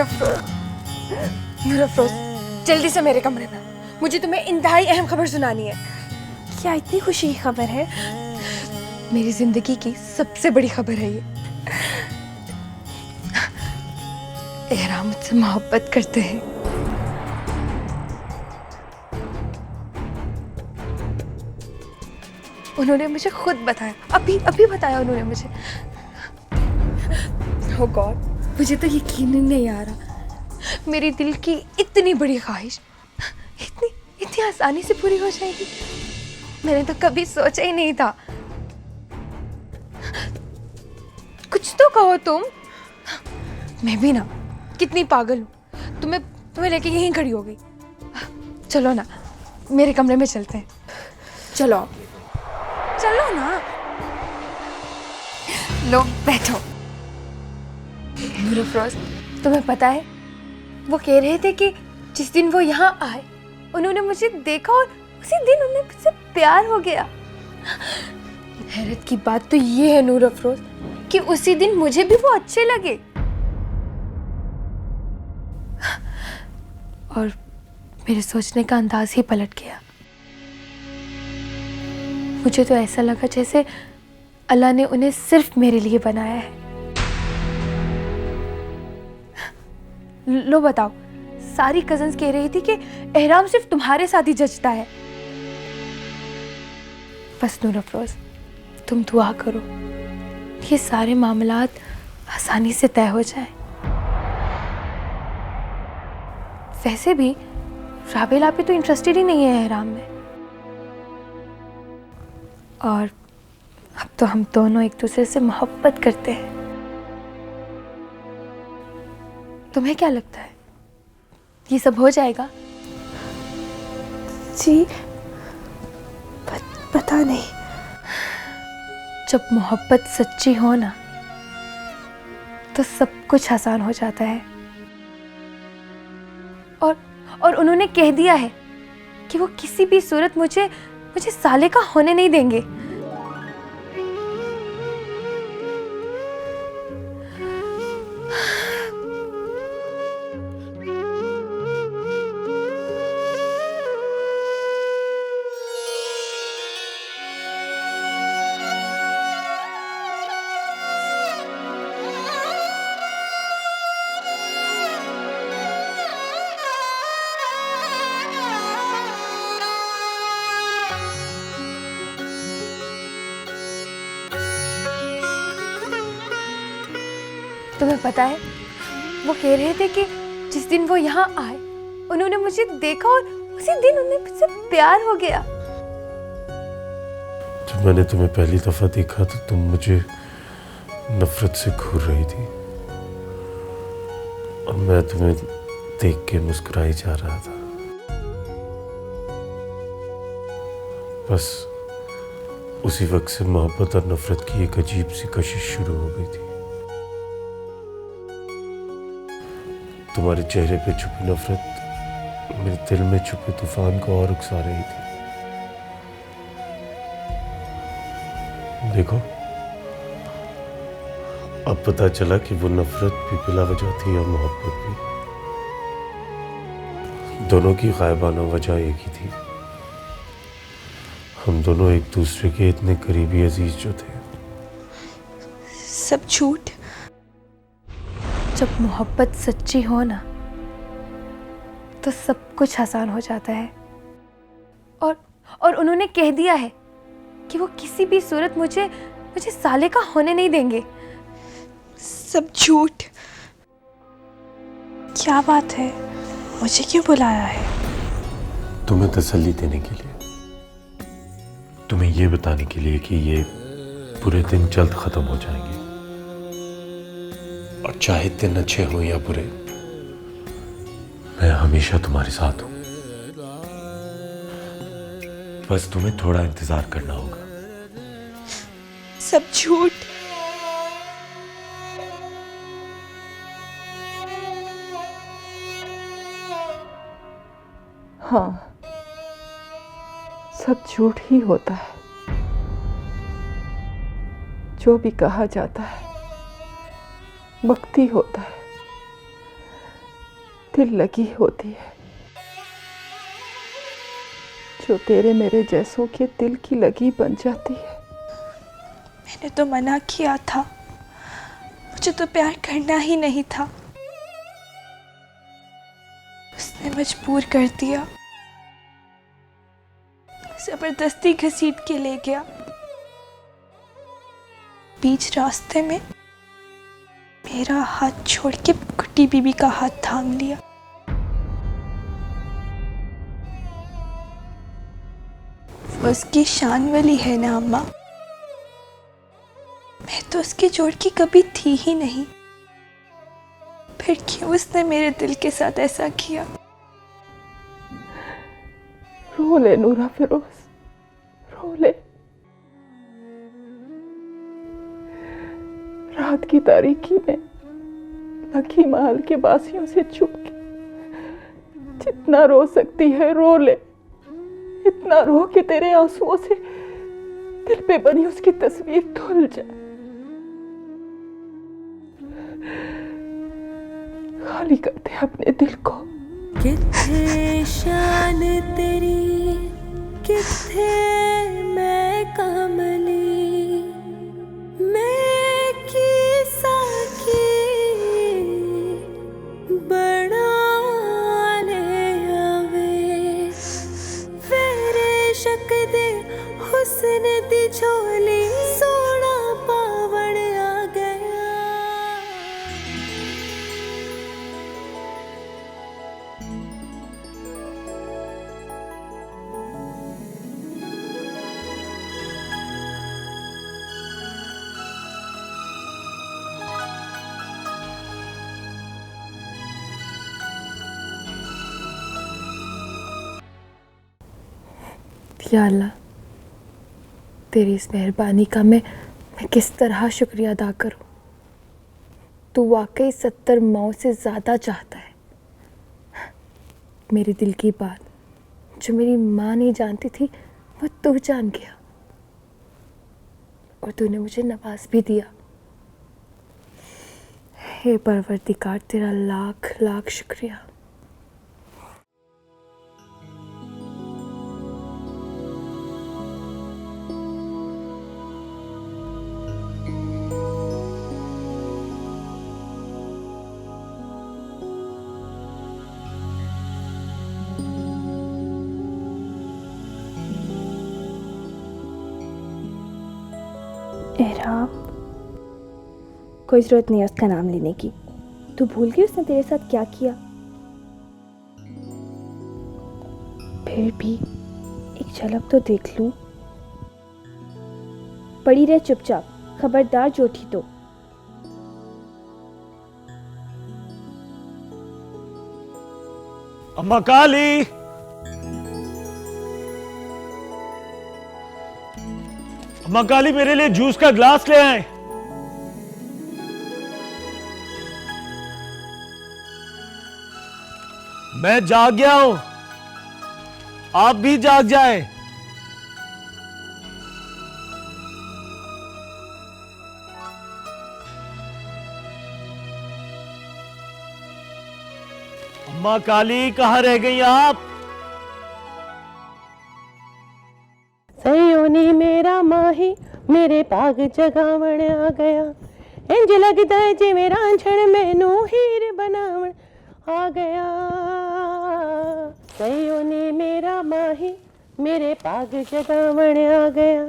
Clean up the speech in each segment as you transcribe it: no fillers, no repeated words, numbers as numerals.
नूर अफरोज, जल्दी से मेरे कमरे में, मुझे तुम्हें इंतहाई अहम खबर सुनानी है। क्या इतनी खुशी की खबर है? मेरी जिंदगी की सबसे बड़ी खबर है ये। एहराम मुझसे मोहब्बत करते हैं। उन्होंने मुझे खुद बताया, अभी बताया उन्होंने मुझे। ओ गॉड, मुझे तो यकीन ही नहीं आ रहा, मेरी दिल की इतनी बड़ी ख्वाहिश इतनी आसानी से पूरी हो जाएगी। मैंने तो कभी सोचा ही नहीं था। कुछ तो कहो तुम। मैं भी ना कितनी पागल हूँ, तुम्हें लेके यहीं खड़ी हो गई। चलो ना, मेरे कमरे में चलते हैं। चलो ना। लो बैठो। नूर अफरोज, तुम्हें पता है, वो कह रहे थे कि जिस दिन वो यहाँ आए, उन्होंने मुझे देखा और उसी दिन उन्हें मुझसे प्यार हो गया। हैरत की बात तो ये है नूर अफरोज कि उसी दिन मुझे भी वो अच्छे लगे। और मेरे सोचने का अंदाज ही पलट गया। मुझे तो ऐसा लगा जैसे अल्लाह ने उन्हें सिर्फ मेरे लिए बनाया है। लो बताओ, सारी कजन्स कह रही थी कि एहराम सिर्फ तुम्हारे साथ ही जचता है। बस नूर अफरोज, तुम दुआ करो, ये सारे मामलात आसानी से तय हो जाएं। वैसे भी राबेल आप तो इंटरेस्टेड ही नहीं है एहराम में। और अब तो हम दोनों एक दूसरे से मोहब्बत करते हैं। तुम्हें क्या लगता है, ये सब हो जाएगा? जी पता नहीं। जब मोहब्बत सच्ची हो ना, तो सब कुछ आसान हो जाता है। और उन्होंने कह दिया है कि वो किसी भी सूरत मुझे साले का होने नहीं देंगे। तुम्हें पता है, वो कह रहे थे कि जिस दिन वो यहाँ आए, उन्होंने मुझे देखा और उसी दिन उन्हें मुझसे प्यार हो गया। जब मैंने तुम्हें पहली दफा देखा तो तुम मुझे नफरत से घूर रही थी और मैं तुम्हें देख के मुस्कुराई जा रहा था। बस उसी वक्त से मोहब्बत और नफरत की एक अजीब सी कशिश शुरू हो गई थी। तुम्हारे चेहरे पे छुपी नफरत मेरे दिल में छुपे तूफान को और उकसा रही थी। देखो, अब पता चला कि वो नफरत भी बिला वजह थी और मोहब्बत भी। दोनों की गायबाना वजह एक ही थी, हम दोनों एक दूसरे के इतने करीबी अजीज जो थे। सब झूठ। जब मोहब्बत सच्ची हो ना, तो सब कुछ आसान हो जाता है। और उन्होंने कह दिया है कि वो किसी भी सूरत मुझे साले का होने नहीं देंगे। सब झूठ। क्या बात है, मुझे क्यों बुलाया है? तुम्हें तसल्ली देने के लिए, तुम्हें ये बताने के लिए कि ये बुरे दिन जल्द खत्म हो जाएंगे और चाहे दिन अच्छे हो या बुरे, मैं हमेशा तुम्हारे साथ हूं। बस तुम्हें थोड़ा इंतजार करना होगा। सब झूठ। हाँ, सब झूठ ही होता है। जो भी कहा जाता है वक्त ही होता है। दिल लगी होती है, जो तेरे मेरे जैसों के दिल की लगी बन जाती है। मैंने तो मना किया था, मुझे तो प्यार करना ही नहीं था। उसने मजबूर कर दिया, जबरदस्ती घसीट के ले गया। बीच रास्ते में मेरा हाथ छोड़ के गुड्डी बीबी का हाथ थाम लिया। वो उसकी शान वाली है ना अम्मा, मैं तो उसकी जोड़ की कभी थी ही नहीं। फिर क्यों उसने मेरे दिल के साथ ऐसा किया? रो ले नूरा फिरोज, रो ले। रात की तारीकी में लकी महल के बासियों से छुप के जितना रो सकती है रो ले। इतना रो कि तेरे आंसुओं से दिल पे बनी उसकी तस्वीर धुल जाए। खाली कर दे अपने दिल को। किथे शान तेरी, किथे मैं कमली, मैं की साकी बना ले आवे, फेरे शक दे हुस्न दी झोली, सोना पावण आ गया। या अल्लाह, तेरी इस मेहरबानी का मैं किस तरह शुक्रिया अदा करूं। तू वाकई 70 मौत से ज़्यादा चाहता है। मेरे दिल की बात जो मेरी माँ नहीं जानती थी वो तू जान गया, और तूने मुझे नवाज भी दिया। हे परवरदिगार, तेरा लाख लाख शुक्रिया। एहराम, कोई ज़रूरत नहीं है उसका नाम लेने की। तू भूल गई उसने तेरे साथ क्या किया? फिर भी एक झलक तो देख लूं। पड़ी रह चुपचाप, खबरदार जो उठी तो। अम्मा काली, अम्मा काली मेरे लिए जूस का ग्लास ले आए। मैं जाग गया हूं, आप भी जाग जाएं। अम्मा काली कहां रह गई आप? सैयों ने मेरा माही मेरे पाग जगावण आ गया, इंज लगदा है जिवें रांझण मैनू हीर बनावण आ गया। सैयों ने मेरा माही मेरे पाग जगावण आ गया,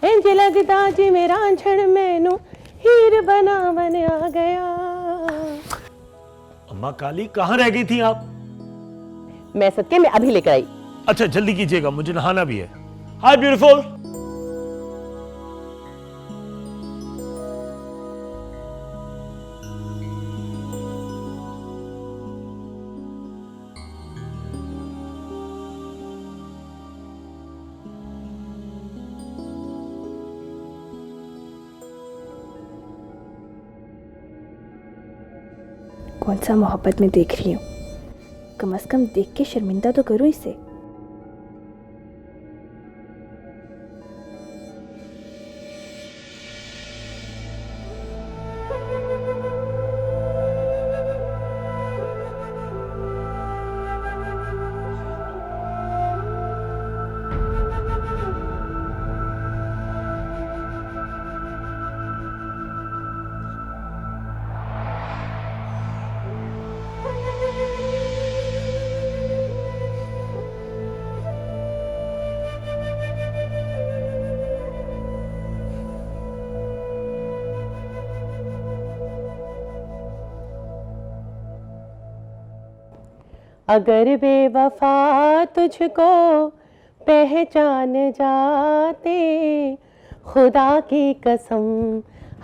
इंज लगदा जिवें रांझण मैनू हीर बनावण आ गया। अम्मा काली कहां रह गई थी आप? मैं सदके में अभी लेकर आई। अच्छा जल्दी कीजिएगा, मुझे नहाना भी है। हाय ब्यूटीफुल। कौन सा मोहब्बत में देख रही हूँ, कम से कम देख के शर्मिंदा तो करो इसे। अगर बेवफा तुझको पहचान जाते, खुदा की कसम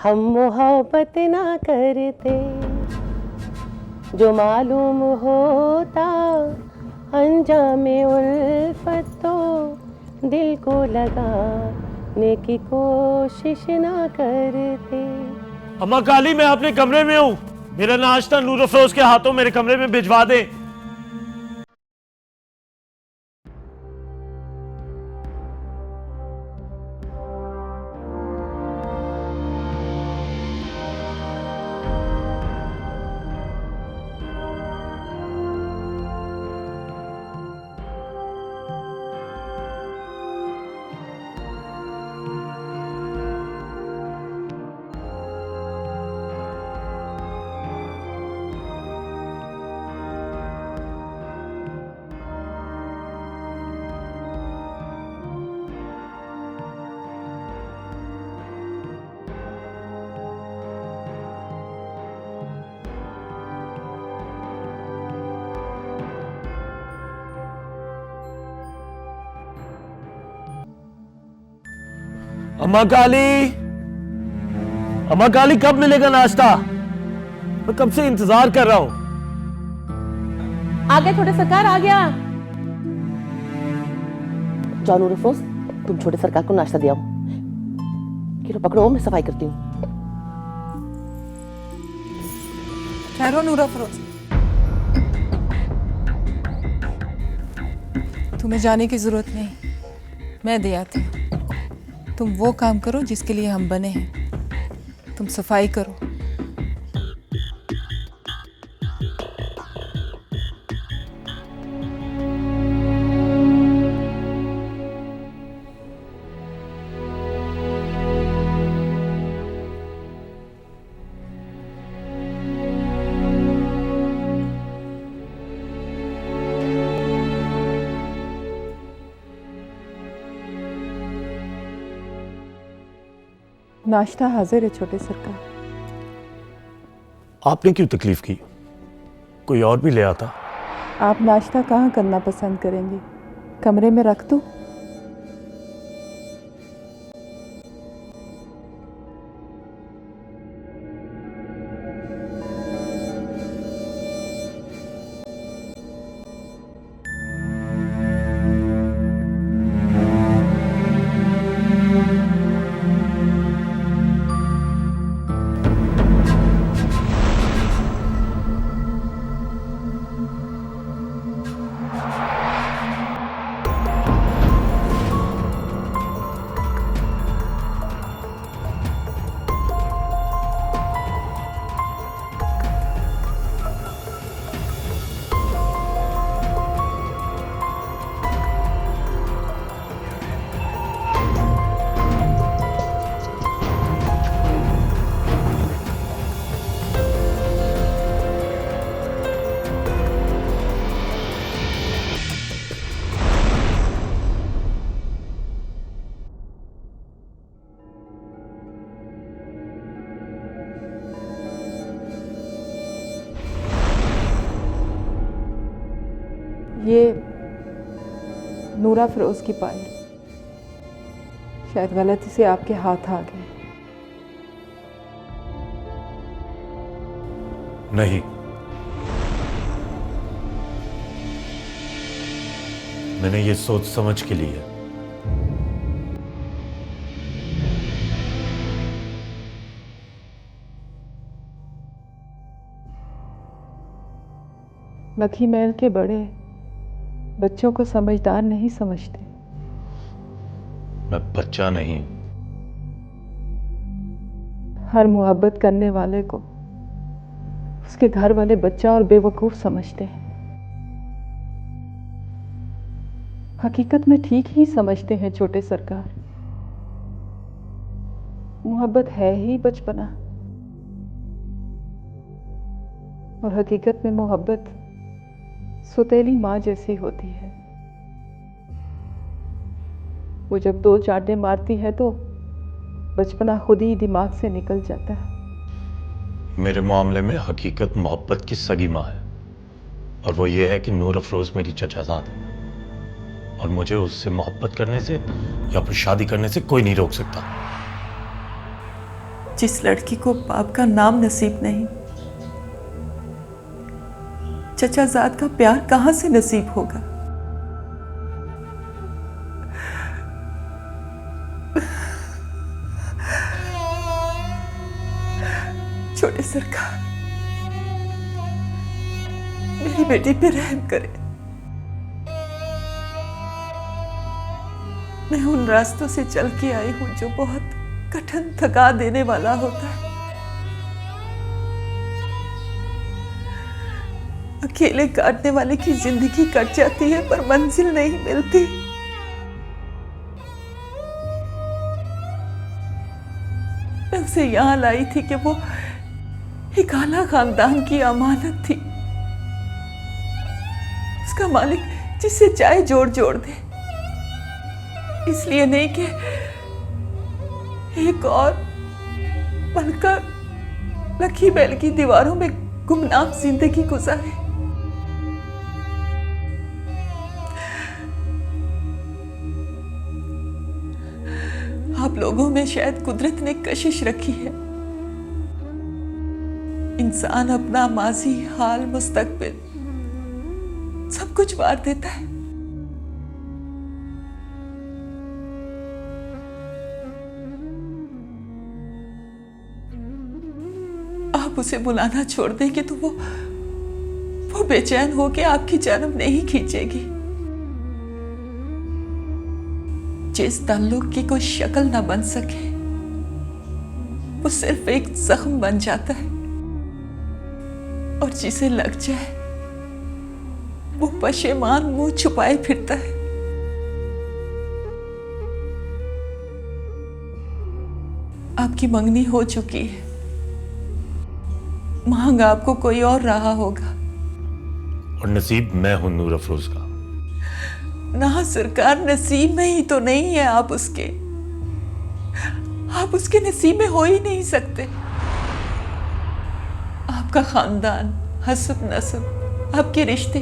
हम मोहब्बत ना करते। जो मालूम होता अंजामे उल्फत तो दिल को लगाने की कोशिश ना करते। अम्मा काली, मैं अपने कमरे में हूँ। मेरा नाश्ता नूर अफरोज के हाथों मेरे कमरे में भिजवा दे। अम्मा काली कब मिलेगा नाश्ता? मैं कब से इंतजार कर रहा हूं। आ गया छोटे सरकार, आ गया। जाओ नूर अफरोज, तुम छोटे सरकार को नाश्ता दिया। किलो पकड़ो, मैं सफाई करती हूँ। ठहरो नूर अफरोज, तुम्हें जाने की जरूरत नहीं, मैं दे आती हूँ। तुम वो काम करो जिसके लिए हम बने हैं। तुम सफाई करो। नाश्ता हाजिर है छोटे सरकार। आपने क्यों तकलीफ की? कोई और भी ले आता। आप नाश्ता कहाँ करना पसंद करेंगे? कमरे में रख दूं? ये नूरा फिरोज की पायल शायद गलती से आपके हाथ आ गई। नहीं, मैंने ये सोच समझ के लिए। लखी महल के बड़े बच्चों को समझदार नहीं समझते। मैं बच्चा नहीं। हर मोहब्बत करने वाले को उसके घर वाले बच्चा और बेवकूफ समझते हैं। हकीकत में ठीक ही समझते हैं छोटे सरकार। मोहब्बत है ही बचपना, और हकीकत में मोहब्बत सुतेली माँ जैसी होती है। वो जब दो चांटे मारती है तो बचपना खुद ही दिमाग से निकल जाता है। मेरे मामले में हकीकत मोहब्बत की सगी माँ है और वो ये है कि नूर अफरोज मेरी चचाजाद है और मुझे उससे मोहब्बत करने से या फिर शादी करने से कोई नहीं रोक सकता। जिस लड़की को बाप का नाम नसीब नहीं, चचाजाद का प्यार कहां से नसीब होगा? छोटे सरकार, मेरी बेटी पे रहम करें। मैं उन रास्तों से चल के आई हूं जो बहुत कठिन, थका देने वाला होता है। अकेले काटने वाले की जिंदगी कट जाती है पर मंजिल नहीं मिलती। मैं उसे यहां लाई थी कि वो एक आला खानदान की अमानत थी, उसका मालिक जिससे चाहे जोड़ जोड़ दे। इसलिए नहीं कि एक और बनकर लकी बैल की दीवारों में गुमनाम जिंदगी गुजारे। आप लोगों में शायद कुदरत ने कशिश रखी है। इंसान अपना माजी, हाल, मुस्तकबिल सब कुछ वार देता है। आप उसे बुलाना छोड़ देंगे तो वो बेचैन होकर आपकी जानब नहीं खींचेगी। जिस ताल्लुक की कोई शक्ल ना बन सके वो सिर्फ एक जख्म बन जाता है, और जिसे लग जाए वो पशेमान मुंह छुपाए फिरता है। आपकी मंगनी हो चुकी है, मांग आपको कोई और रहा होगा। और नसीब मैं हूं नूर अफरोज का। ना सरकार, नसीब में ही तो नहीं है आप उसके नसीब में हो ही नहीं सकते। आपका खानदान, हसब नसब, आपके रिश्ते,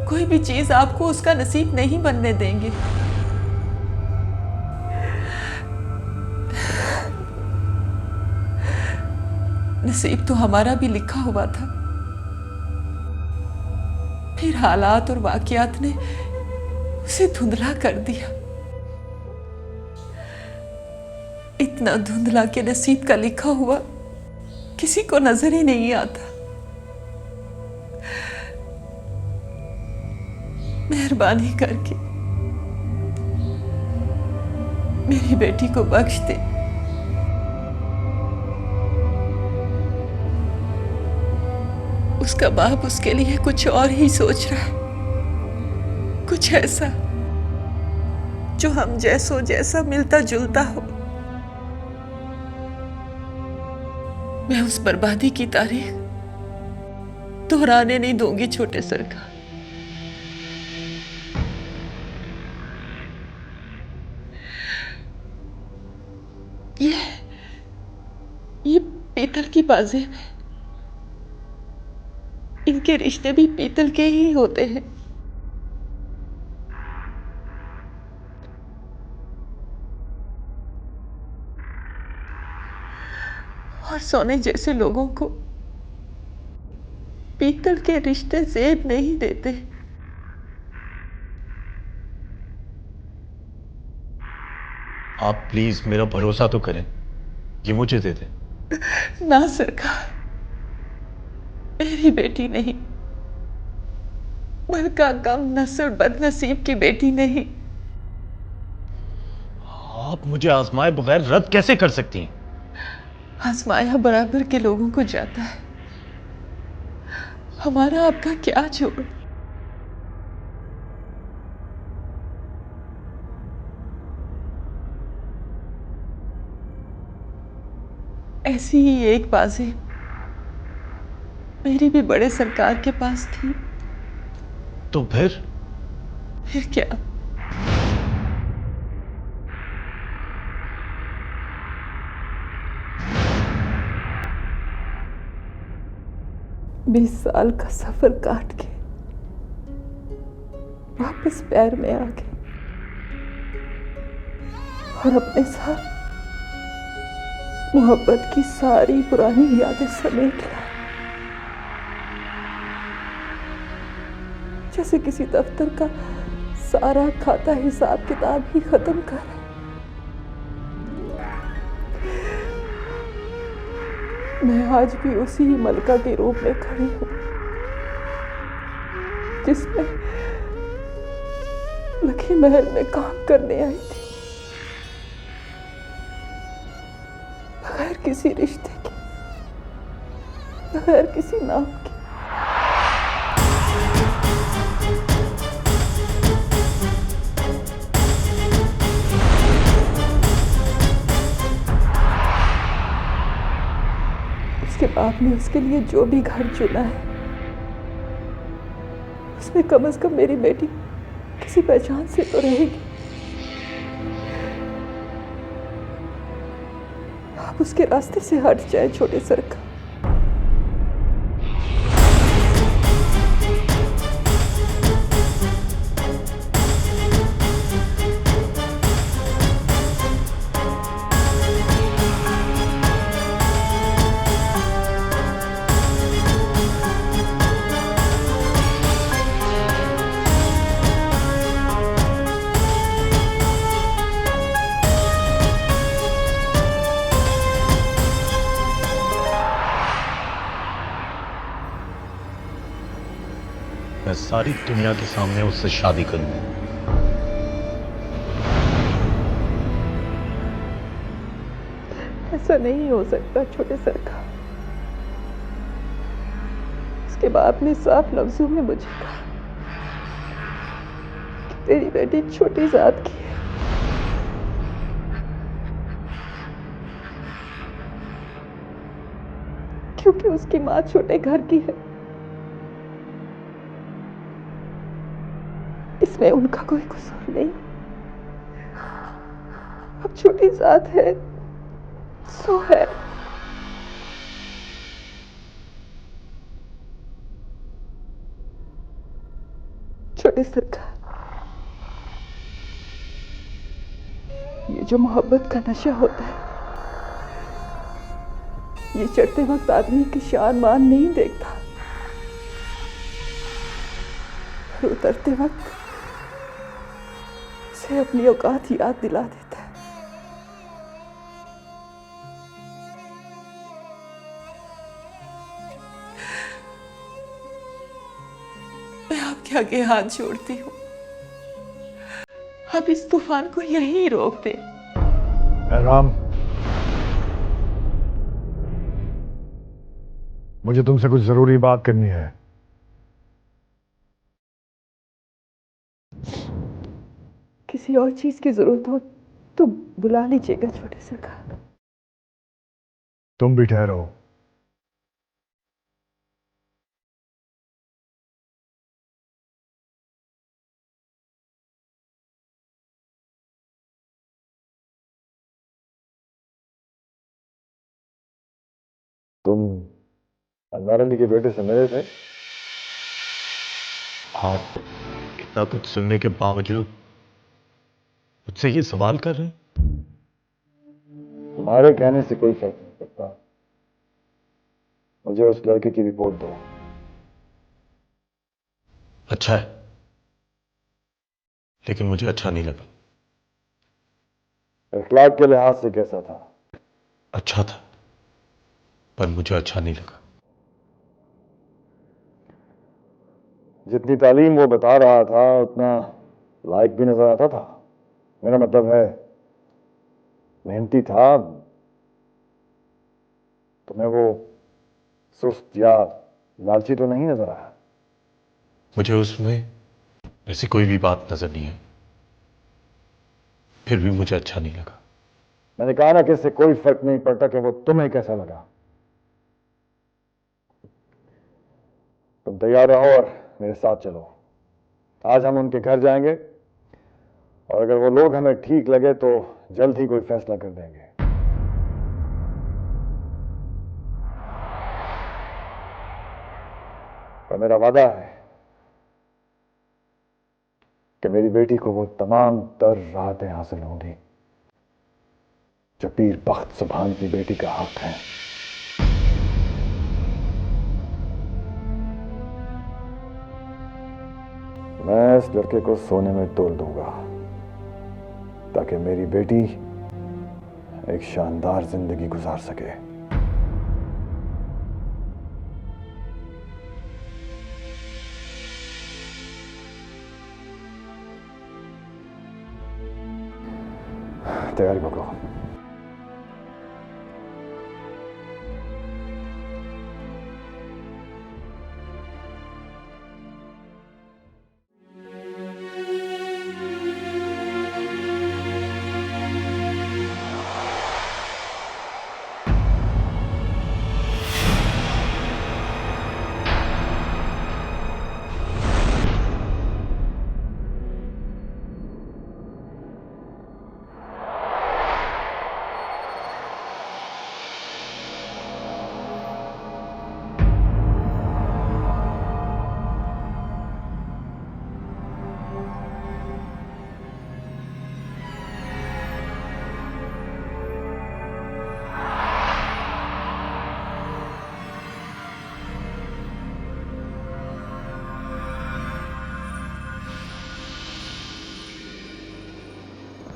कोई भी चीज आपको उसका नसीब नहीं बनने देंगे। नसीब तो हमारा भी लिखा हुआ था, फिर हालात और वाकयात ने उसे धुंधला कर दिया। इतना धुंधला के नसीब का लिखा हुआ किसी को नजर ही नहीं आता। मेहरबानी करके मेरी बेटी को बख्श दे। उसका बाप उसके लिए कुछ और ही सोच रहा है, कुछ ऐसा जो हम जैसों जैसा मिलता जुलता हो। मैं उस बर्बादी की तारीख दोहराने नहीं दूंगी छोटे सरकार। ये पीतल की बाजें हैं, इनके रिश्ते भी पीतल के ही होते हैं। और सोने जैसे लोगों को पीतल के रिश्ते जेब नहीं देते। आप प्लीज मेरा भरोसा तो करें, ये मुझे दे दें। ना सरकार, मेरी बेटी नहीं, मलका गम नसर बदनसीब की बेटी नहीं। आप मुझे आजमाए बगैर रद्द कैसे कर सकती हैं? आजमाया बराबर के लोगों को जाता है, हमारा आपका क्या जोड़। ऐसी ही एक बाजी मेरी भी बड़े सरकार के पास थी। तो फिर क्या? 20 साल का सफर काट के वापस प्यार में आ गए और अपने साथ मोहब्बत की सारी पुरानी यादें समेट लाए। जैसे किसी दफ्तर का सारा खाता हिसाब किताब ही खत्म कर रहे। मैं आज भी उसी मलका के रूप में खड़ी हूं जिसमें लखी महल में काम करने आई थी, बगैर किसी रिश्ते के, बगैर किसी नाम के। उसके बाप ने उसके लिए जो भी घर चुना है उसमें कम से कम मेरी बेटी किसी पहचान से तो रहेगी। आप उसके रास्ते से हट जाए छोटे सरकार। मैं सारी दुनिया के सामने उससे शादी करूंगा। ऐसा नहीं हो सकता छोटे सरकार। उसके बाप ने साफ लफ्जों में मुझे कहा कि तेरी बेटी छोटी जात की है। क्योंकि उसकी माँ छोटे घर की है। इसमें उनका कोई कसूर नहीं। अब छोटी जात है सो है। छोटे सरकार, ये जो मोहब्बत का नशा होता है, ये चढ़ते वक्त आदमी की शान मान नहीं देखता, और उतरते वक्त उसे अपनी औकात याद दिला देता है। मैं आपके आगे हाथ जोड़ती हूँ, आप इस तूफान को यहीं रोक दें। राम, मुझे तुमसे कुछ जरूरी बात करनी है। किसी और चीज की जरूरत हो तो बुला लीजिएगा छोटे सरकार। तुम भी ठहरो। तुम अनवर अली के बेटे से मिले थे? हाँ, इतना कुछ सुनने के बावजूद मुझसे ये सवाल कर रहे हैं? तुम्हारे कहने से कोई फर्क नहीं पड़ता। मुझे उस लड़के की रिपोर्ट दो। अच्छा है, लेकिन मुझे अच्छा नहीं लगा। इखलाक के लिहाज से कैसा था? अच्छा था, पर मुझे अच्छा नहीं लगा। जितनी तालीम वो बता रहा था उतना लायक भी नजर आता था। मेरा मतलब है मेहनती था। तुम्हें वो सुस्त या लालची तो नहीं नजर आया? मुझे उसमें ऐसी कोई भी बात नजर नहीं है, फिर भी मुझे अच्छा नहीं लगा। मैंने कहा ना कि इससे कोई फर्क नहीं पड़ता कि वो तुम्हें कैसा लगा। तुम तैयार रहो और मेरे साथ चलो। आज हम उनके घर जाएंगे और अगर वो लोग हमें ठीक लगे तो जल्द ही कोई फैसला कर देंगे। और मेरा वादा है कि मेरी बेटी को वो तमाम तर राहतें हासिल होंगी जो पीर बख्त सुभान की बेटी का हक है। मैं इस लड़के को सोने में तोल दूंगा ताकि मेरी बेटी एक शानदार जिंदगी गुजार सके। तैयारी पकड़ो।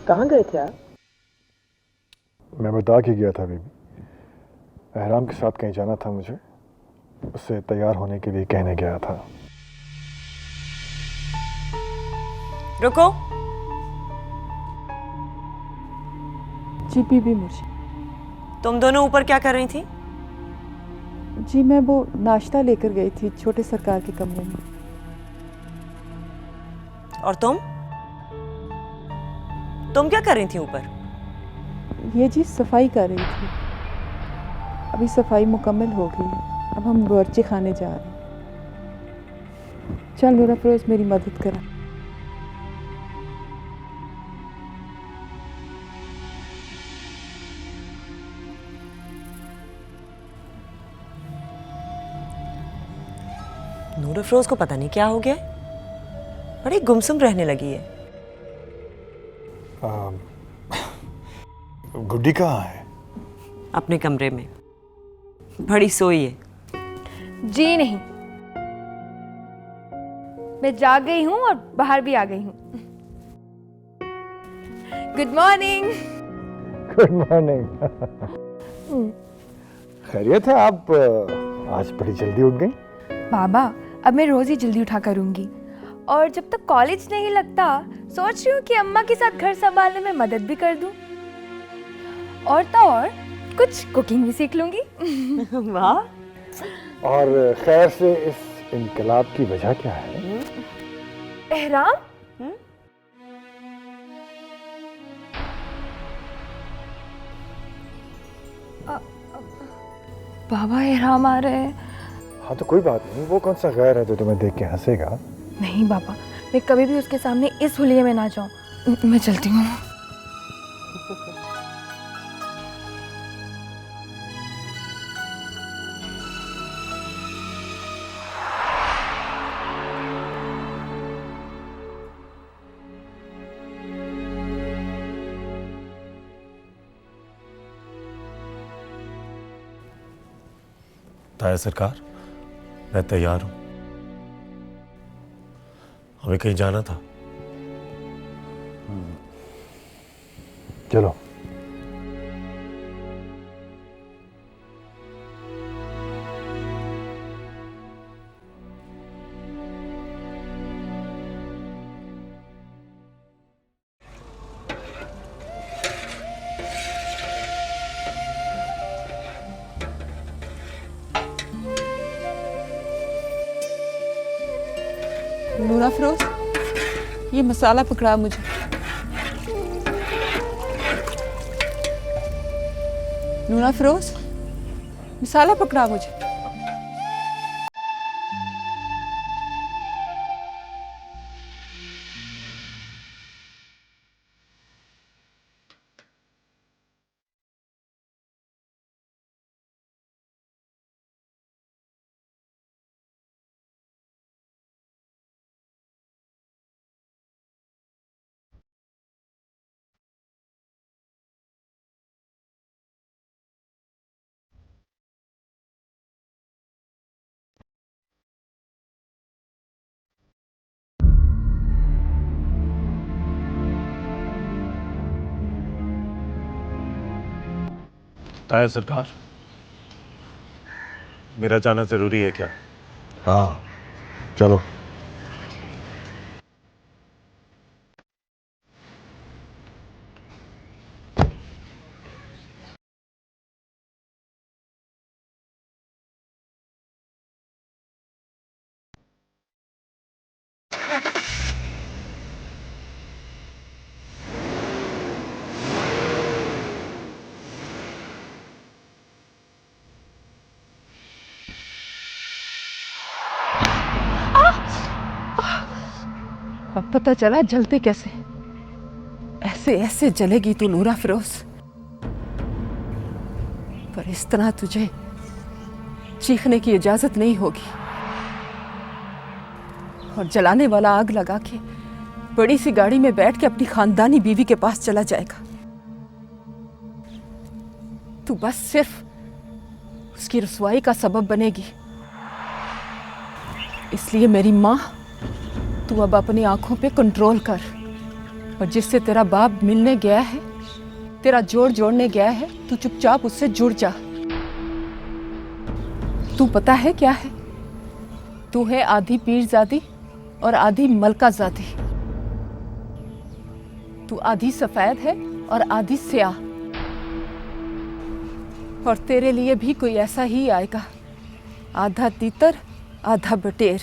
कहाँ गए थे आप? मैं बता के गया था बीबी। एहराम के साथ कहीं जाना था मुझे, उससे तैयार होने के लिए कहने गया था। रुको। जी बीबी मुझे। तुम दोनों ऊपर क्या कर रही थी? जी मैं वो नाश्ता लेकर गई थी छोटे सरकार के कमरे में। और तुम क्या कर रही थी ऊपर? ये जी सफाई कर रही थी। अभी सफाई मुकम्मल हो गई, अब हम बावर्ची खाने जा रहे हैं। चल नूरा फिरोज मेरी मदद करा। नूर अफरोज को पता नहीं क्या हो गया, बड़ी गुमसुम रहने लगी है। गुड्डी कहाँ है? अपने कमरे में बड़ी सोई है। जी नहीं, मैं जाग गई हूँ और बाहर भी आ गई हूँ। Good morning. Good morning. खैरियत है? आप आज बड़ी जल्दी उठ गई। बाबा अब मैं रोज ही जल्दी उठा करूंगी, और जब तक कॉलेज नहीं लगता सोच रही हूँ कि अम्मा के साथ घर संभालने में मदद भी कर दूं, और तो और कुछ कुकिंग भी सीख लूंगी। वाह। और खैर से इस इनकलाब की वजह क्या है? एहराम? बाबा एहराम आ रहे हैं। हाँ तो कोई बात नहीं, वो कौन सा गैर है जो तुम्हें देख के हंसेगा? नहीं बाबा, मैं कभी भी उसके सामने इस हुलिये में ना जाऊं। मैं चलती हूँ। ताया सरकार, मैं तैयार हूं। हमें कहीं जाना था। चलो। नूरा फिरोज, ये मसाला पकड़ा मुझे। नूरा फिरोज, मसाला पकड़ा मुझे। ताया सरकार, मेरा जाना जरूरी है क्या? हाँ चलो। अब पता चला जलते कैसे। ऐसे ऐसे जलेगी तू नूरा फिरोज, पर इस तरह तुझे चीखने की इजाजत नहीं होगी। और जलाने वाला आग लगा के बड़ी सी गाड़ी में बैठ के अपनी खानदानी बीवी के पास चला जाएगा। तू बस सिर्फ उसकी रुसवाई का सबब बनेगी। इसलिए मेरी माँ, तू अब अपनी आंखों पे कंट्रोल कर, और जिससे तेरा बाप मिलने गया है, तेरा जोड़ जोड़ने गया है, तू चुपचाप उससे जुड़ जा। तू पता है क्या है? तू है आधी पीरजादी और आधी मलकाजादी। तू आधी सफेद है और आधी स्याह। और तेरे लिए भी कोई ऐसा ही आएगा, आधा तीतर आधा बटेर।